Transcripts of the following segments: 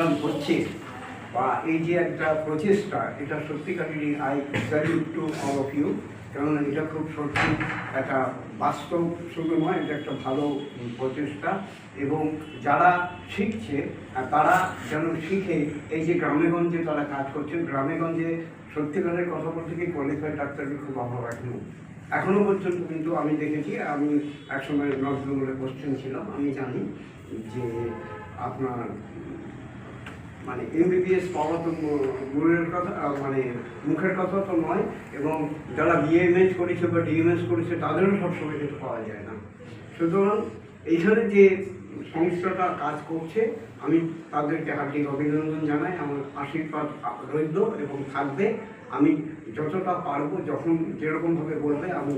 Programme হচ্ছে বা এই যে একটা প্রচেষ্টা, এটা সত্যিকারেরই I salute to all of you. কেননা এটা খুব সত্যি একটা বাস্তব শুধু নয়, এটা একটা ভালো প্রচেষ্টা। এবং যারা শিখছে তারা যেন শিখে এই যে গ্রামেগঞ্জে তারা কাজ করছে, গ্রামেগঞ্জে সত্যিকারের কথা বলতে কি কোয়ালিফাইড ডাক্তারের খুব অভাব এখনও পর্যন্ত। কিন্তু আমি দেখেছি, আমি একসময় নর্থ বেঙ্গলে পোস্টিং ছিলাম, আমি জানি যে আপনার মানে এমবিবিএস পাওয়া তো মূলের কথা, মানে মুখের কথা তো নয়। এবং যারা বিএমএস করেছে বা ডিএমএস করেছে তাদেরও সবসময় কিন্তু পাওয়া যায় না। সুতরাং এইখানে যে সংস্থাটা কাজ করছে, আমি তাদেরকে হার্দিক অভিনন্দন জানাই। আমার আশীর্বাদ রইল এবং থাকবে। আমি যতটা পারবো, যখন যেরকমভাবে বলবে আমি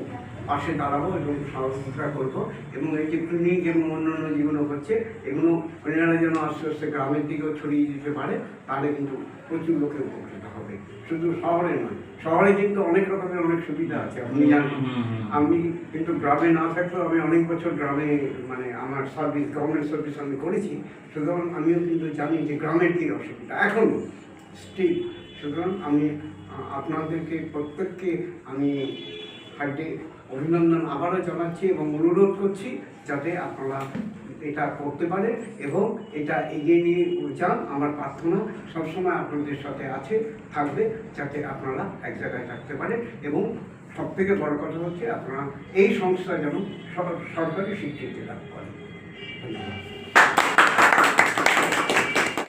পাশে দাঁড়াবো এবং সহযোগিতা করবো। এবং এই যে ক্লিনিক এবং অন্যান্য যেগুলো হচ্ছে, এগুলো অন্যান্য যেন আস্তে আস্তে গ্রামের দিকেও ছড়িয়ে দিতে পারে, তাহলে কিন্তু প্রচুর লোকে উপকৃত হবে। শুধু শহরে নয়, শহরে কিন্তু অনেক রকমের অনেক সুবিধা আছে, আপনি জানেন। আমি কিন্তু গ্রামে না থাকলেও আমি অনেক বছর গ্রামে মানে আমার সার্ভিস, গভর্নমেন্ট সার্ভিস আমি করেছি। সুতরাং আমিও কিন্তু জানি যে গ্রামের কী অসুবিধা এখনও স্টিল। সুতরাং আমি আপনাদেরকে প্রত্যেককে আমি হার্দিক অভিনন্দন আবারও জানাচ্ছি এবং অনুরোধ করছি যাতে আপনারা এটা করতে পারেন এবং এটা এগিয়ে নিয়ে যান। আমার প্রার্থনা সবসময় আপনাদের সাথে আছে, থাকবে, যাতে আপনারা এক জায়গায় থাকতে পারেন। এবং সবথেকে বড় কথা হচ্ছে আপনারা এই সংস্থা যেন সরকারি স্বীকৃতি লাভ করেন। ধন্যবাদ।